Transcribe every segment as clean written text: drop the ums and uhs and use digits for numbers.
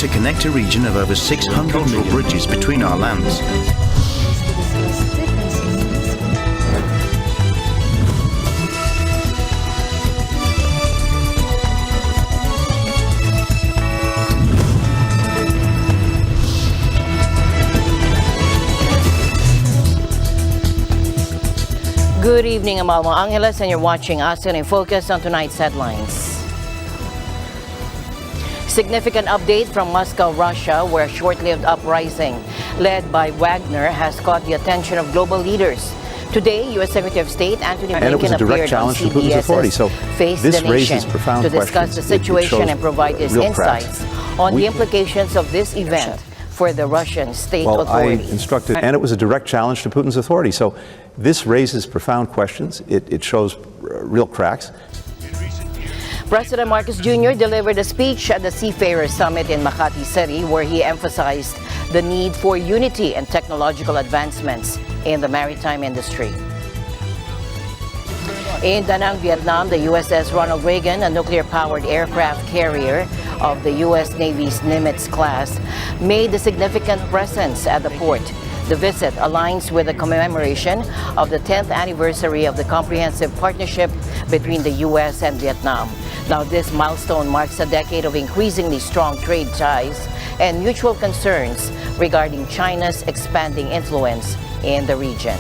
to connect a region of over 600 million bridges between our lands. Good evening, I'm Alma Angeles, and you're watching ASEAN in Focus on tonight's headlines. Significant update from Moscow, Russia, where a short-lived uprising led by Wagner has caught the attention of global leaders. Today, U.S. Secretary of State Antony Blinken appeared on CBS's Face the Nation to discuss the situation and provide his insights on the implications of this event for the Russian state authority. I instructed, and it was a direct challenge to Putin's authority. So this raises profound questions. It shows real cracks. President Marcos Jr. delivered a speech at the Seafarers Summit in Makati City, where he emphasized the need for unity and technological advancements in the maritime industry. In Da Nang, Vietnam, the USS Ronald Reagan, a nuclear-powered aircraft carrier of the U.S. Navy's Nimitz class, made a significant presence at the port. The visit aligns with the commemoration of the 10th anniversary of the comprehensive partnership between the U.S. and Vietnam. Now, this milestone marks a decade of increasingly strong trade ties and mutual concerns regarding China's expanding influence in the region.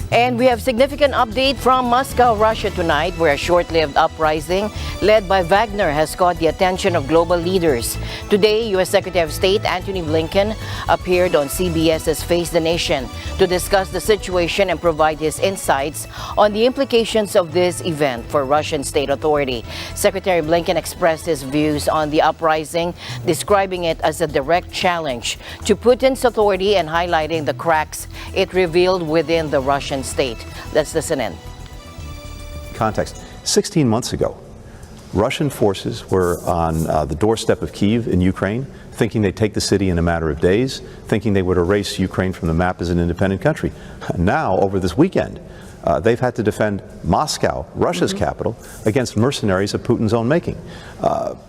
And we have significant update from Moscow, Russia tonight, where a short-lived uprising led by Wagner has caught the attention of global leaders. Today, U.S. Secretary of State Antony Blinken appeared on CBS's Face the Nation to discuss the situation and provide his insights on the implications of this event for Russian state authority. Secretary Blinken expressed his views on the uprising, describing it as a direct challenge to Putin's authority and highlighting the cracks it revealed within the Russian state. Let's listen in. Context. 16 months ago, Russian forces were on the doorstep of Kyiv in Ukraine, thinking they'd take the city in a matter of days, thinking they would erase Ukraine from the map as an independent country. Now, over this weekend, they've had to defend Moscow, Russia's capital, against mercenaries of Putin's own making.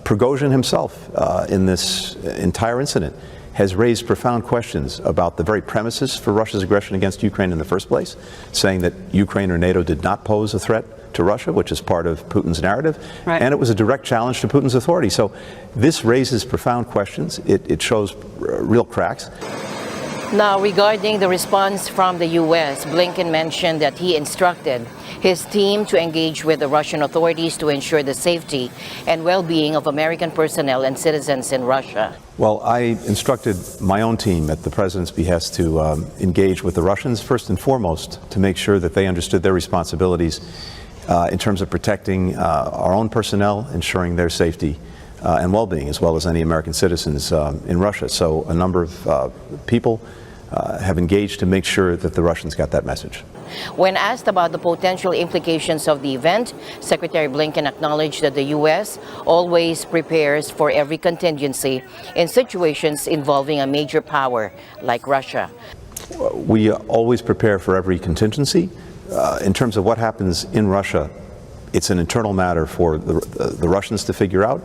Prigozhin himself, in this entire incident, has raised profound questions about the very premises for Russia's aggression against Ukraine in the first place, saying that Ukraine or NATO did not pose a threat to Russia, which is part of Putin's narrative, and it was a direct challenge to Putin's authority. So this raises profound questions. It shows real cracks. Now, regarding the response from the U.S., Blinken mentioned that he instructed his team to engage with the Russian authorities to ensure the safety and well-being of American personnel and citizens in Russia. Well, I instructed my own team at the president's behest to engage with the Russians, first and foremost, to make sure that they understood their responsibilities in terms of protecting our own personnel, ensuring their safety and well-being, as well as any American citizens in Russia. So a number of people have engaged to make sure that the Russians got that message. When asked about the potential implications of the event, Secretary Blinken acknowledged that the U.S. always prepares for every contingency in situations involving a major power like Russia. We always prepare for every contingency. In terms of what happens in Russia, it's an internal matter for the Russians to figure out.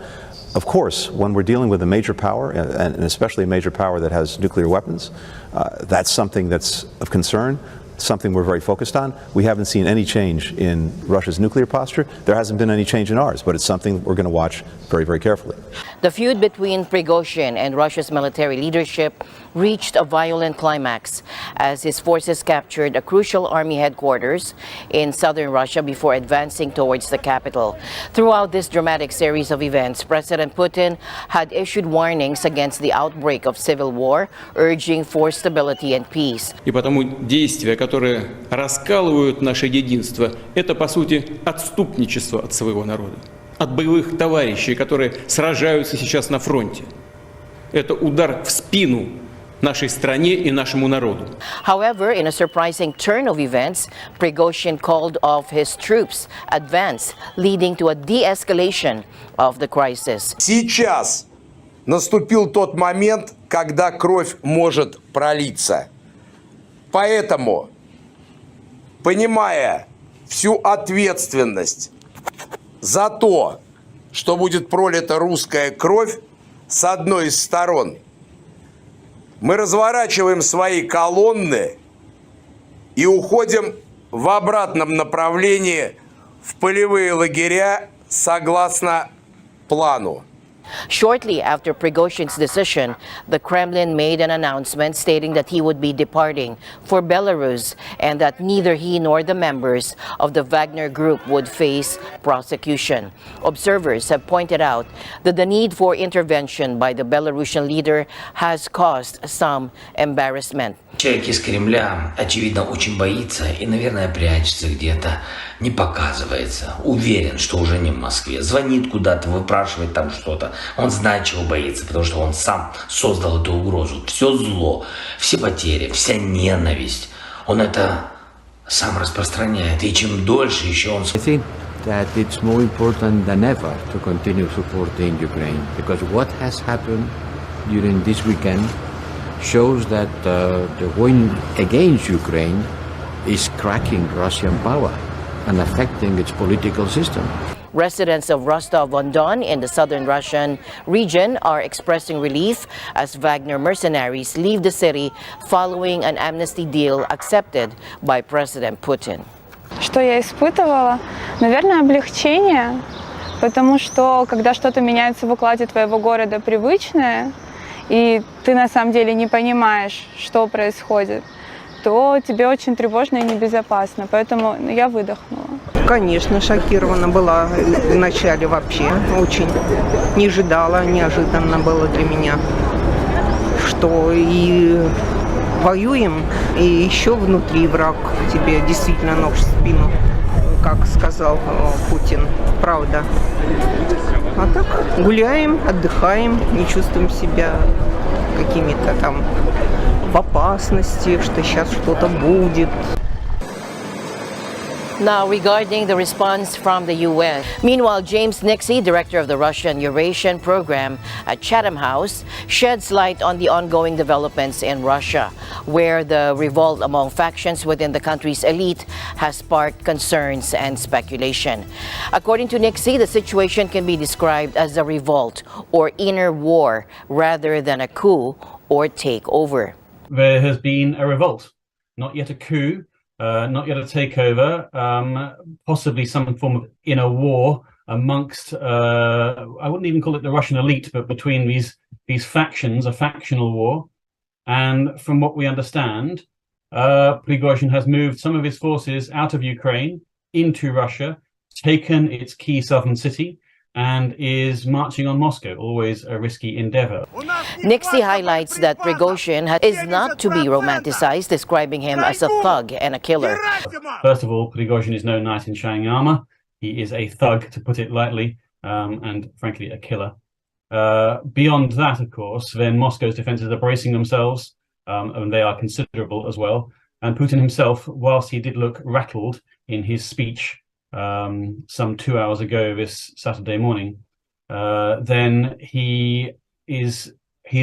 Of course, when we're dealing with a major power, and especially a major power that has nuclear weapons, that's something that's of concern, something we're very focused on. We haven't seen any change in Russia's nuclear posture. There hasn't been any change in ours, but it's something we're going to watch very, very carefully. The feud between Prigozhin and Russia's military leadership reached a violent climax as his forces captured a crucial army headquarters in southern Russia before advancing towards the capital. Throughout this dramatic series of events, President Putin had issued warnings against the outbreak of civil war, urging for stability and peace. И потому действия, которые раскалывают наше единство, это, по сути, отступничество от своего народа, от боевых товарищей, которые сражаются сейчас на фронте. Это удар в спину нашей стране и нашему народу. However, in a surprising turn of events, Prigozhin called off his troops' advance, leading to a de-escalation of the crisis. Сейчас наступил тот момент, когда кровь может пролиться. Поэтому, понимая всю ответственность за то, что будет пролита русская кровь с одной из сторон, мы разворачиваем свои колонны и уходим в обратном направлении в полевые лагеря согласно плану. Shortly after Prigozhin's decision, the Kremlin made an announcement stating that he would be departing for Belarus and that neither he nor the members of the Wagner group would face prosecution. Observers have pointed out that the need for intervention by the Belarusian leader has caused some embarrassment. Человек из Кремля, очевидно, очень боится и, наверное, прячется где-то, не показывается. Уверен, что уже не в Москве. Звонит куда-то, выпрашивает там что-то. Он знает, чего боится, потому что он сам создал эту угрозу. Все зло, все потери, вся ненависть. Он это сам распространяет. И чем дольше еще он... I think that it's more important than ever to continue supporting Ukraine, because what has happened during this weekend shows that the win against Ukraine is cracking Russian power and affecting its political system. Residents of Rostov-on-Don in the southern Russian region are expressing relief as Wagner mercenaries leave the city following an amnesty deal accepted by President Putin. Что я испытывала? Наверное, облегчение, потому что когда что-то меняется в укладе твоего города привычное, и ты на самом деле не понимаешь, что происходит, то тебе очень тревожно и небезопасно, поэтому я выдохнула. Конечно, шокирована была вначале вообще, очень не ожидала, неожиданно было для меня, что и воюем, и еще внутри враг тебе действительно нож в спину, как сказал Путин, правда. А так гуляем, отдыхаем, не чувствуем себя какими-то там в опасности, что сейчас что-то будет. Now, regarding the response from the U.S. Meanwhile, James Nixey, director of the Russian Eurasian program at Chatham House, sheds light on the ongoing developments in Russia, where the revolt among factions within the country's elite has sparked concerns and speculation. According to Nixey, the situation can be described as a revolt or inner war rather than a coup or takeover. There has been a revolt, not yet a coup. Not yet a takeover, possibly some form of inner war amongst, I wouldn't even call it the Russian elite, but between these factions, a factional war. And from what we understand, Prigozhin has moved some of his forces out of Ukraine into Russia, taken its key southern city, and is marching on Moscow, always a risky endeavor. Nixey highlights that Prigozhin is not to be romanticized, describing him as a thug and a killer. First of all, Prigozhin is no knight in shining armor. He is a thug, to put it lightly, and frankly, a killer. Beyond that, of course, then Moscow's defenses are bracing themselves, and they are considerable as well. And Putin himself, whilst he did look rattled in his speech some 2 hours ago this Saturday morning, then he has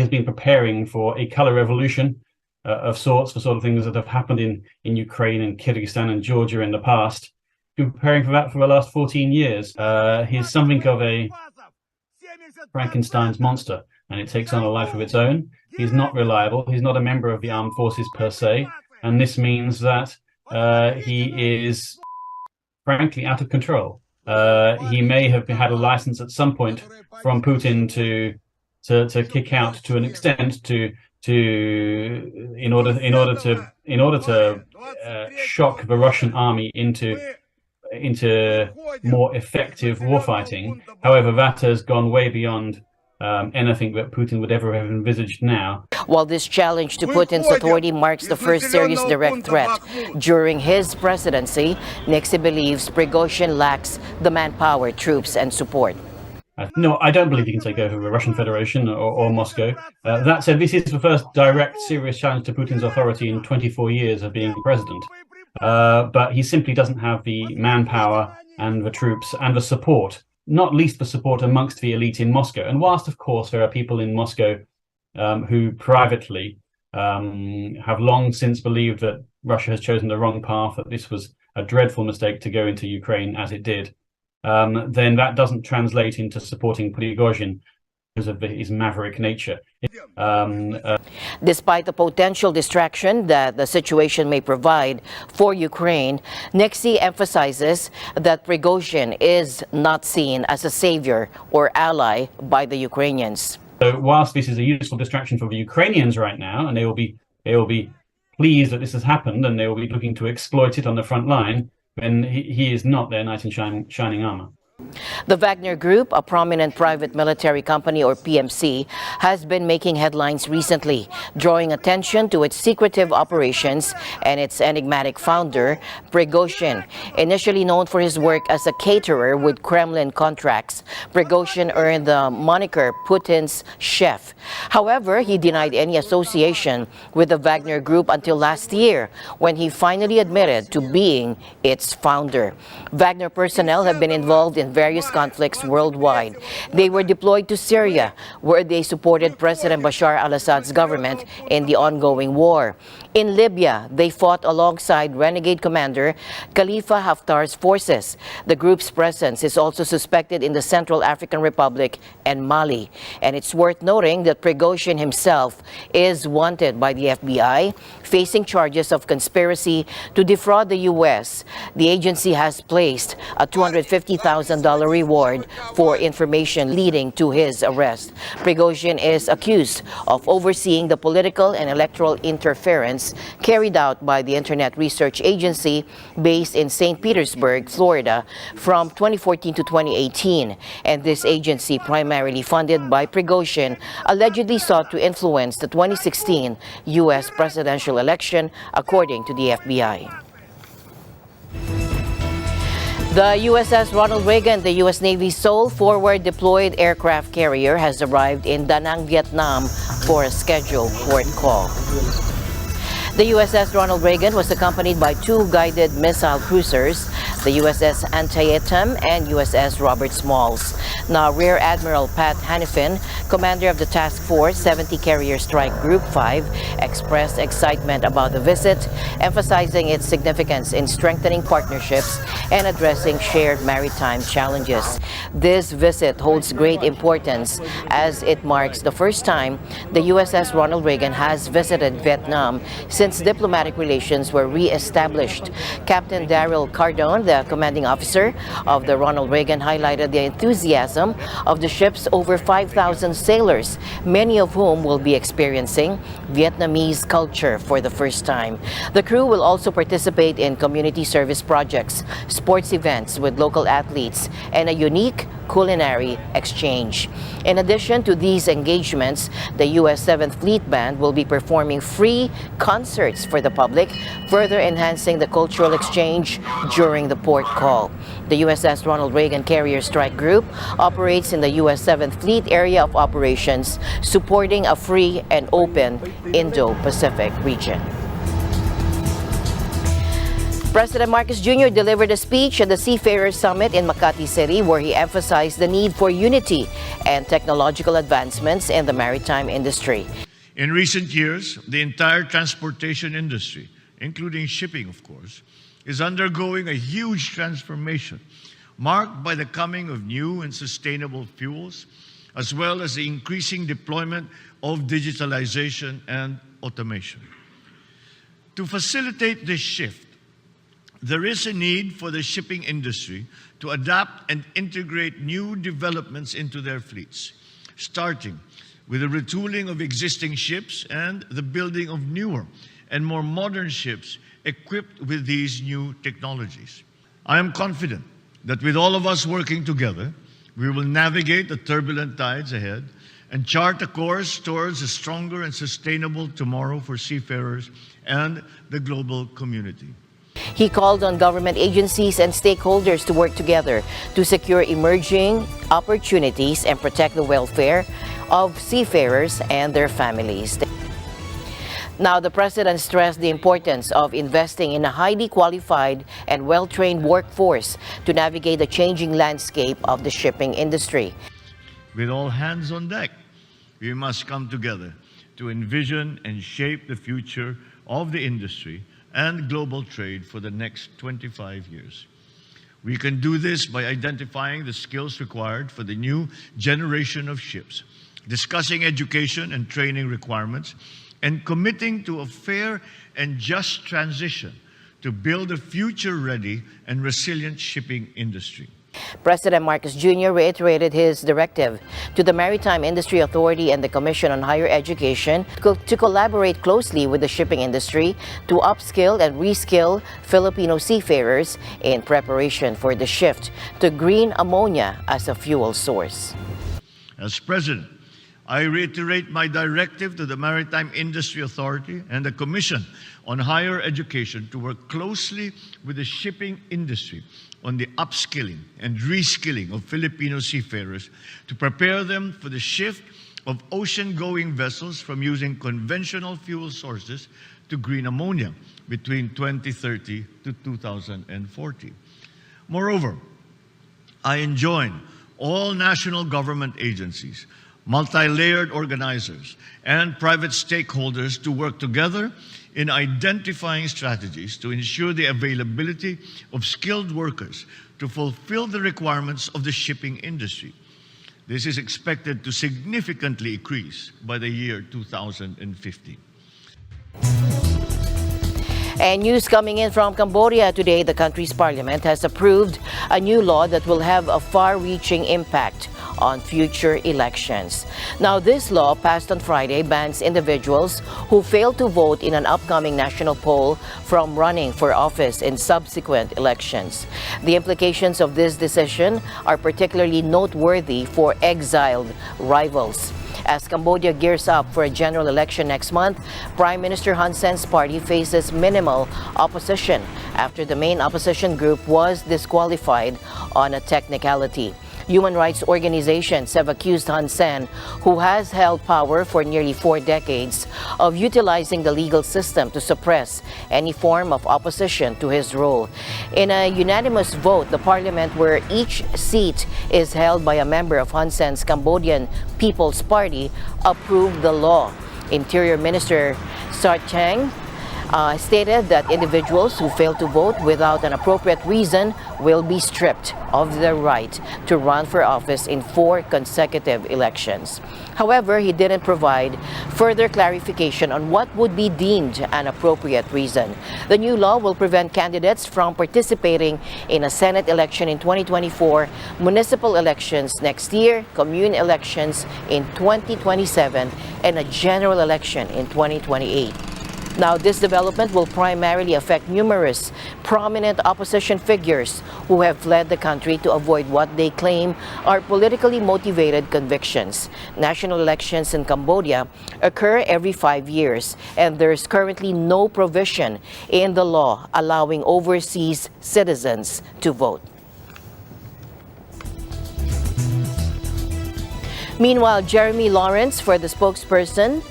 been preparing for a color revolution of sorts, for sort of things that have happened in Ukraine and Kyrgyzstan and Georgia in the past. He's been preparing for that for the last 14 years. He's something of a Frankenstein's monster, and it takes on a life of its own. He's not reliable. He's not a member of the armed forces per se, and this means that he is frankly out of control. He may have had a license at some point from Putin to kick out to an extent in order to shock the Russian army into more effective warfighting. However, that has gone way beyond anything that Putin would ever have envisaged now. While this challenge to Putin's authority marks the first serious direct threat during his presidency, Nixey believes Prigozhin lacks the manpower, troops, and support. No, I don't believe he can take over the Russian Federation or Moscow. That said, this is the first direct, serious challenge to Putin's authority in 24 years of being president. But he simply doesn't have the manpower and the troops and the support, not least the support amongst the elite in Moscow. And whilst, of course, there are people in Moscow who privately have long since believed that Russia has chosen the wrong path, that this was a dreadful mistake to go into Ukraine as it did, then that doesn't translate into supporting Prigozhin because of his maverick nature. Despite the potential distraction that the situation may provide for Ukraine, Nexi emphasizes that Prigozhin is not seen as a savior or ally by the Ukrainians. So whilst this is a useful distraction for the Ukrainians right now, and they will be pleased that this has happened, and they will be looking to exploit it on the front line, then he is not their knight in shining armor. The Wagner Group, a prominent private military company or PMC, has been making headlines recently, drawing attention to its secretive operations and its enigmatic founder, Prigozhin. Initially known for his work as a caterer with Kremlin contracts, Prigozhin earned the moniker Putin's chef. However, he denied any association with the Wagner Group until last year, when he finally admitted to being its founder. Wagner personnel have been involved in various conflicts worldwide. They were deployed to Syria, where they supported President Bashar al-Assad's government in the ongoing war. In Libya, they fought alongside renegade commander Khalifa Haftar's forces. The group's presence is also suspected in the Central African Republic and Mali. And it's worth noting that Prigozhin himself is wanted by the FBI, facing charges of conspiracy to defraud the U.S. The agency has placed a $250,000 reward for information leading to his arrest. Prigozhin is accused of overseeing the political and electoral interference carried out by the Internet Research Agency based in St. Petersburg, Florida, from 2014 to 2018. And this agency, primarily funded by Prigozhin, allegedly sought to influence the 2016 U.S. presidential election, according to the FBI. The USS Ronald Reagan, the U.S. Navy's sole forward-deployed aircraft carrier, has arrived in Da Nang, Vietnam for a scheduled port call. The USS Ronald Reagan was accompanied by two guided missile cruisers, the USS Antietam and USS Robert Smalls. Now, Rear Admiral Pat Hannifin, commander of the Task Force 70 Carrier Strike Group 5, expressed excitement about the visit, emphasizing its significance in strengthening partnerships and addressing shared maritime challenges. This visit holds great importance as it marks the first time the USS Ronald Reagan has visited Vietnam since diplomatic relations were re-established. Captain Daryl Cardone, the commanding officer of the Ronald Reagan, highlighted the enthusiasm of the ship's over 5,000 sailors, many of whom will be experiencing Vietnamese culture for the first time. The crew will also participate in community service projects, sports events with local athletes, and a unique culinary exchange. In addition to these engagements, the U.S. 7th Fleet Band will be performing free concerts for the public, further enhancing the cultural exchange during the port call. The USS Ronald Reagan Carrier Strike Group operates in the U.S. 7th Fleet Area of Operations, supporting a free and open Indo-Pacific region. President Marcos Jr. delivered a speech at the Seafarers Summit in Makati City, where he emphasized the need for unity and technological advancements in the maritime industry. In recent years, the entire transportation industry, including shipping, of course, is undergoing a huge transformation, marked by the coming of new and sustainable fuels, as well as the increasing deployment of digitalization and automation. To facilitate this shift, there is a need for the shipping industry to adapt and integrate new developments into their fleets, starting with the retooling of existing ships and the building of newer and more modern ships equipped with these new technologies. I am confident that with all of us working together, we will navigate the turbulent tides ahead and chart a course towards a stronger and sustainable tomorrow for seafarers and the global community. He called on government agencies and stakeholders to work together to secure emerging opportunities and protect the welfare of seafarers and their families. Now, the president stressed the importance of investing in a highly qualified and well-trained workforce to navigate the changing landscape of the shipping industry. With all hands on deck, we must come together to envision and shape the future of the industry and global trade for the next 25 years. We can do this by identifying the skills required for the new generation of ships, discussing education and training requirements, and committing to a fair and just transition to build a future-ready and resilient shipping industry. President Marcos Jr. reiterated his directive to the Maritime Industry Authority and the Commission on Higher Education to collaborate closely with the shipping industry to upskill and reskill Filipino seafarers in preparation for the shift to green ammonia as a fuel source. As President, I reiterate my directive to the Maritime Industry Authority and the Commission on Higher Education to work closely with the shipping industry on the upskilling and reskilling of Filipino seafarers to prepare them for the shift of ocean-going vessels from using conventional fuel sources to green ammonia between 2030 to 2040. Moreover, I enjoin all national government agencies, multi-layered organizers, and private stakeholders to work together in identifying strategies to ensure the availability of skilled workers to fulfill the requirements of the shipping industry. This is expected to significantly increase by the year 2050. And news coming in from Cambodia today, the country's parliament has approved a new law that will have a far-reaching impact on future elections. Now, this law passed on Friday bans individuals who fail to vote in an upcoming national poll from running for office in subsequent elections. The implications of this decision are particularly noteworthy for exiled rivals. As Cambodia gears up for a general election next month, Prime Minister Hun Sen's party faces minimal opposition after the main opposition group was disqualified on a technicality. Human rights organizations have accused Hun Sen, who has held power for nearly 4 decades, of utilizing the legal system to suppress any form of opposition to his rule. In a unanimous vote, the parliament, where each seat is held by a member of Hun Sen's Cambodian People's Party, approved the law. Interior Minister Sart Chang stated that individuals who fail to vote without an appropriate reason will be stripped of their right to run for office in 4 consecutive elections. However, he didn't provide further clarification on what would be deemed an appropriate reason. The new law will prevent candidates from participating in a Senate election in 2024, municipal elections next year, commune elections in 2027, and a general election in 2028. Now, this development will primarily affect numerous prominent opposition figures who have fled the country to avoid what they claim are politically motivated convictions. National elections in Cambodia occur every 5 years, and there's currently no provision in the law allowing overseas citizens to vote. Meanwhile, Jeremy Lawrence, the spokesperson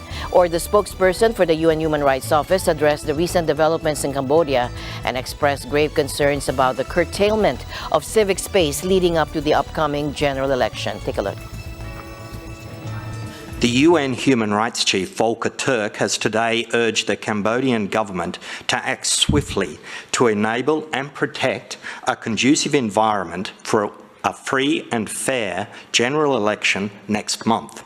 for the UN Human Rights Office, addressed the recent developments in Cambodia and expressed grave concerns about the curtailment of civic space leading up to the upcoming general election. Take a look. The UN Human Rights Chief Volker Turk has today urged the Cambodian government to act swiftly to enable and protect a conducive environment for a free and fair general election next month,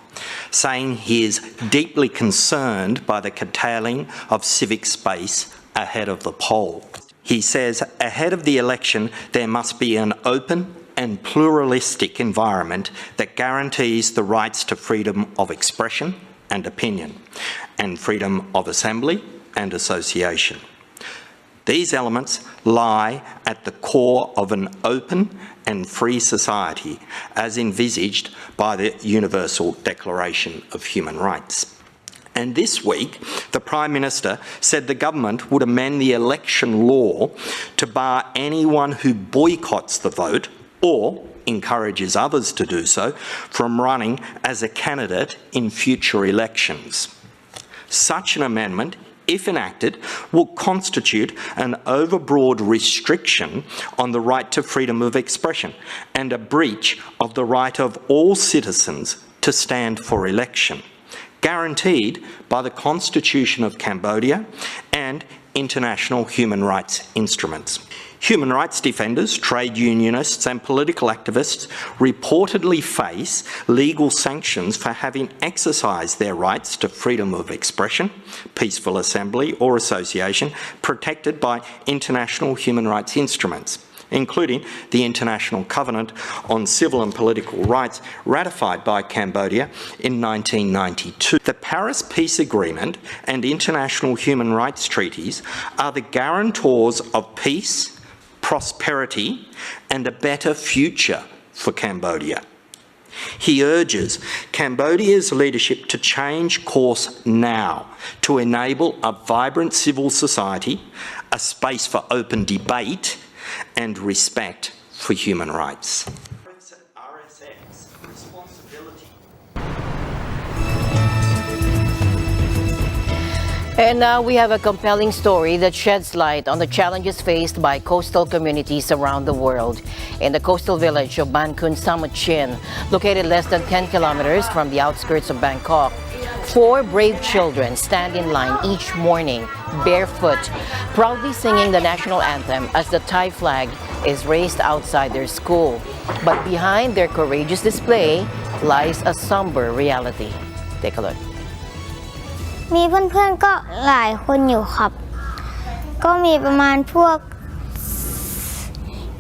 saying he is deeply concerned by the curtailing of civic space ahead of the poll. He says ahead of the election there must be an open and pluralistic environment that guarantees the rights to freedom of expression and opinion, and freedom of assembly and association. These elements lie at the core of an open and free society as envisaged by the Universal Declaration of Human Rights. And this week, the Prime Minister said the government would amend the election law to bar anyone who boycotts the vote or encourages others to do so from running as a candidate in future elections. Such an amendment, if enacted, will constitute an overbroad restriction on the right to freedom of expression and a breach of the right of all citizens to stand for election, guaranteed by the Constitution of Cambodia and international human rights instruments. Human rights defenders, trade unionists and political activists reportedly face legal sanctions for having exercised their rights to freedom of expression, peaceful assembly or association protected by international human rights instruments, including the International Covenant on Civil and Political Rights ratified by Cambodia in 1992. The Paris Peace Agreement and international human rights treaties are the guarantors of peace, prosperity and a better future for Cambodia. He urges Cambodia's leadership to change course now to enable a vibrant civil society, a space for open debate and respect for human rights. RSF's responsibility. And now we have a compelling story that sheds light on the challenges faced by coastal communities around the world. In the coastal village of Ban Khun Samut Chin, located less than 10 kilometers from the outskirts of Bangkok, 4 brave children stand in line each morning, barefoot, proudly singing the national anthem as the Thai flag is raised outside their school. But behind their courageous display lies a somber reality. Take a look. มีเพื่อนๆก็หลายคนอยู่ครับก็มีประมาณพวก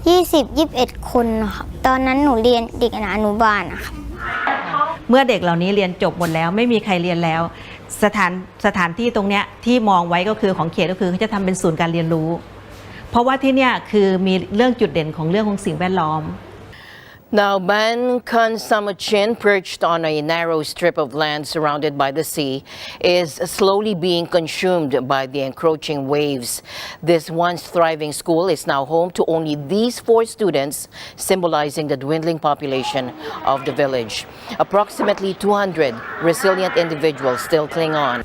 20-21 คนนะครับตอนนั้นหนูเรียนเด็กอนุบาลนะครับ เมื่อเด็กเหล่านี้เรียนจบหมดแล้วไม่มีใครเรียนแล้วสถานที่ตรงเนี้ยที่มองไว้ก็คือของเขตก็คือเขาจะทำเป็นศูนย์การเรียนรู้เพราะว่าที่เนี่ยคือมีเรื่องจุดเด่นของเรื่องของสิ่งแวดล้อม Now, Ban Khun Samut Chin, perched on a narrow strip of land surrounded by the sea, is slowly being consumed by the encroaching waves. This once thriving school is now home to only these 4 students, symbolizing the dwindling population of the village. Approximately 200 resilient individuals still cling on.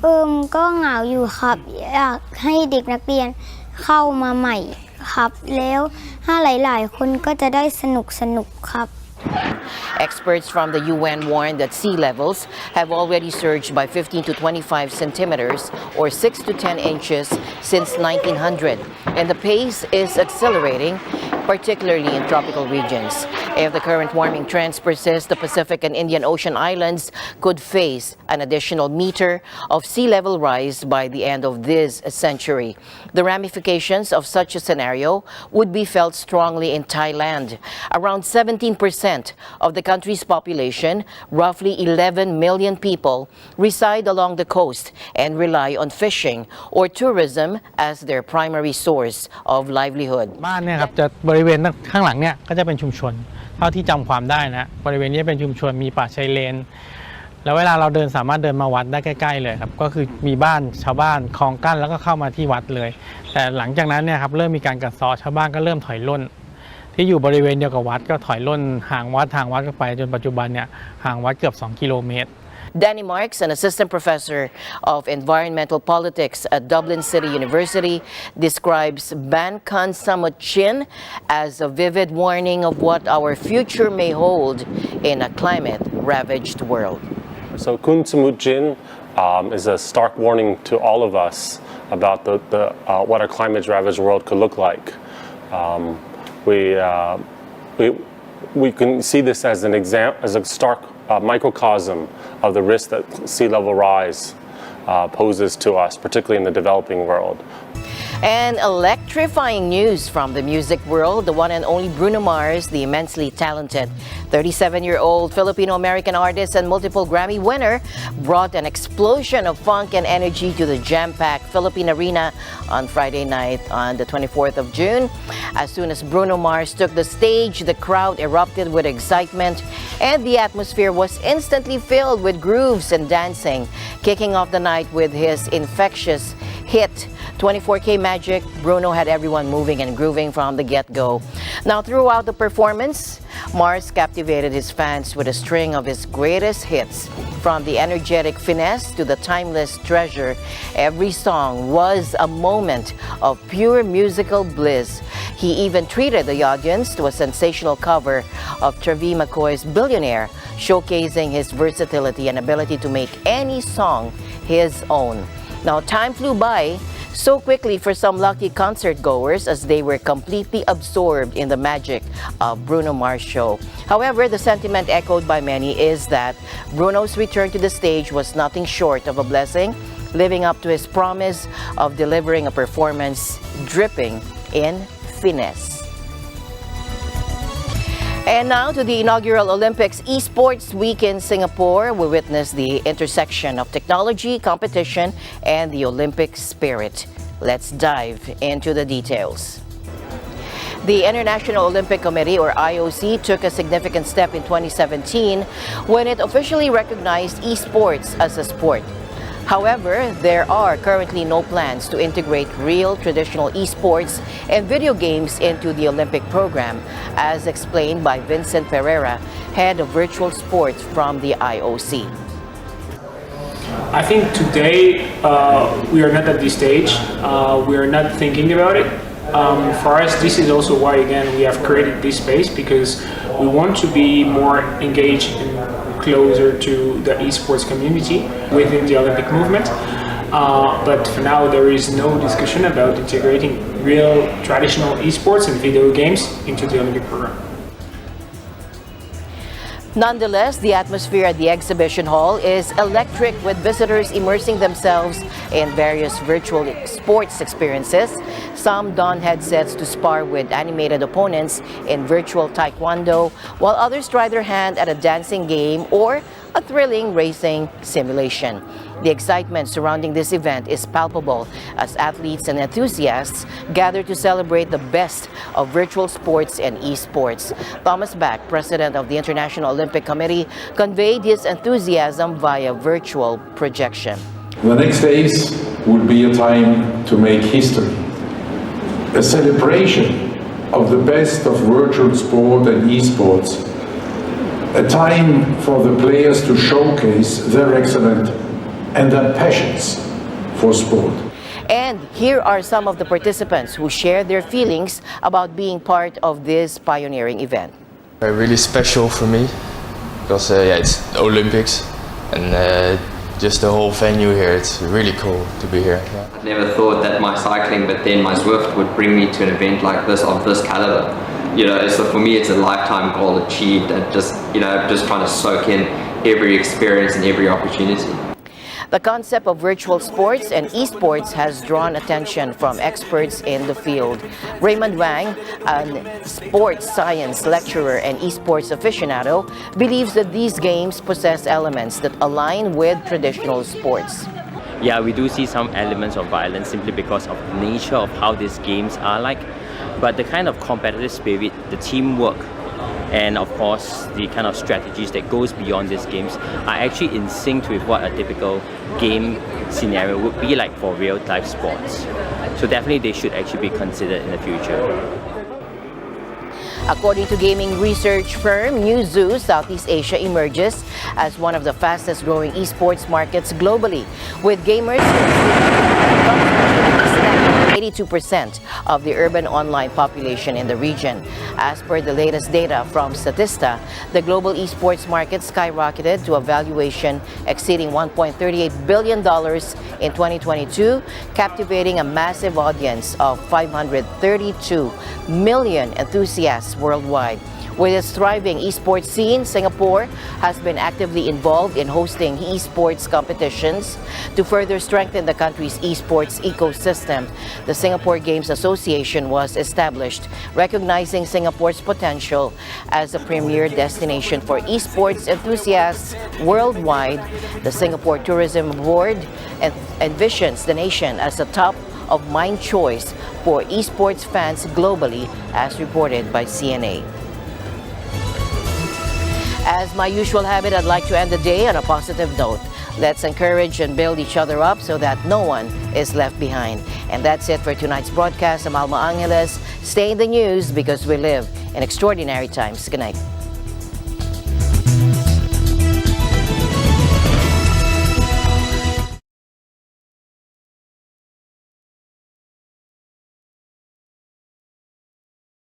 ก็เหงาอยู่ครับอยากให้เด็กนักเรียนเข้ามาใหม่ครับแล้วถ้าหลายๆคนก็จะได้สนุกครับ Experts from the UN warn that sea levels have already surged by 15 to 25 centimeters or 6 to 10 inches since 1900, and the pace is accelerating, particularly in tropical regions. If the current warming trends persist, the Pacific and Indian Ocean islands could face an additional meter of sea level rise by the end of this century. The ramifications of such a scenario would be felt strongly in Thailand. Around 17% of the country's population, roughly 11 million people, reside along the coast and rely on fishing or tourism as their primary source of livelihood. บ้านเนี่ยครับจะบริเวณข้างหลังเนี่ยก็จะเป็นชุมชนเท่าที่จำความได้นะบริเวณนี้เป็นชุมชนมีป่าชายเลนแล้วเวลาเราเดินสามารถเดินมาวัดได้ใกล้ๆเลยครับก็คือมีบ้านชาวบ้านคลองกั้นแล้วก็เข้ามาที่วัดเลยแต่หลังจากนั้นเนี่ยครับเริ่มมีการกัดเซาะชาวบ้านก็เริ่มถอยร่นที่อยู่บริเวณเดียวกับวัดก็ถอยร่นห่างวัดกันไปจนปัจจุบันเนี่ยห่างวัดเกือบ2 กิโลเมตร Danny Marks, an assistant professor of environmental politics at Dublin City University, describes Ban Khun Samut Chin as a vivid warning of what our future may hold in a climate-ravaged world. So Khun Samut Chin is a stark warning to all of us about what a climate-ravaged world could look like. We can see this as an example, as a stark microcosm of the risk that sea level rise poses to us, particularly in the developing world. And electrifying news from the music world, the one and only Bruno Mars, the immensely talented 37-year-old Filipino-American artist and multiple Grammy winner, brought an explosion of funk and energy to the jam-packed Philippine Arena on Friday night on the 24th of June. As soon as Bruno Mars took the stage, the crowd erupted with excitement and the atmosphere was instantly filled with grooves and dancing, kicking off the night with his infectious hit 24K Magic. Bruno had everyone moving and grooving from the get-go. Now, throughout the performance, Mars captivated his fans with a string of his greatest hits. From the energetic finesse to the timeless treasure, every song was a moment of pure musical bliss. He even treated the audience to a sensational cover of Travis McCoy's Billionaire, showcasing his versatility and ability to make any song his own. Now, time flew by, so quickly for some lucky concert goers as they were completely absorbed in the magic of Bruno Mars show. However, the sentiment echoed by many is that Bruno's return to the stage was nothing short of a blessing, living up to his promise of delivering a performance dripping in finesse. And now to the inaugural Olympics Esports Week in Singapore. We witnessed the intersection of technology, competition, and the Olympic spirit. Let's dive into the details. The International Olympic Committee, or IOC, took a significant step in 2017 when it officially recognized esports as a sport. However, there are currently no plans to integrate real traditional esports and video games into the Olympic program, as explained by Vincent Pereira, head of virtual sports from the IOC. I think today we are not at this stage. We are not thinking about it. For us, this is also why, again, we have created this space, because we want to be more engaged and closer to the esports community within the Olympic movement. But for now, there is no discussion about integrating real traditional esports and video games into the Olympic program. Nonetheless, the atmosphere at the exhibition hall is electric, with visitors immersing themselves in various virtual sports experiences. Some don headsets to spar with animated opponents in virtual taekwondo, while others try their hand at a dancing game or a thrilling racing simulation. The excitement surrounding this event is palpable as athletes and enthusiasts gather to celebrate the best of virtual sports and esports. Thomas Bach, president of the International Olympic Committee, conveyed his enthusiasm via virtual projection. The next days will be a time to make history, a celebration of the best of virtual sport and esports, a time for the players to showcase their excellence and their passions for sport. And here are some of the participants who share their feelings about being part of this pioneering event. Really special for me because it's the Olympics and just the whole venue here. It's really cool to be here. Yeah. I never thought that my cycling, but then my Zwift would bring me to an event like this of this caliber. You know, so for me, it's a lifetime goal achieved, and just trying to soak in every experience and every opportunity. The concept of virtual sports and esports has drawn attention from experts in the field. Raymond Wang, a sports science lecturer and esports aficionado, believes that these games possess elements that align with traditional sports. Yeah, we do see some elements of violence simply because of the nature of how these games are like. But the kind of competitive spirit, the teamwork, and of course the kind of strategies that goes beyond these games are actually in sync with what a typical game scenario would be like for real life sports. So definitely they should actually be considered in the future. According to gaming research firm Newzoo, Southeast Asia emerges as one of the fastest growing esports markets globally, with gamers 82% of the urban online population in the region. As per the latest data from Statista, the global esports market skyrocketed to a valuation exceeding $1.38 billion in 2022, captivating a massive audience of 532 million enthusiasts worldwide. With its thriving esports scene, Singapore has been actively involved in hosting esports competitions to further strengthen the country's esports ecosystem. The Singapore Games Association was established, recognizing Singapore's potential as a premier destination for esports enthusiasts worldwide. The Singapore Tourism Board envisions the nation as a top-of-mind choice for esports fans globally, as reported by CNA. As my usual habit, I'd like to end the day on a positive note. Let's encourage and build each other up so that no one is left behind. And that's it for tonight's broadcast. I'm Alma Angeles. Stay in the news because we live in extraordinary times. Good night.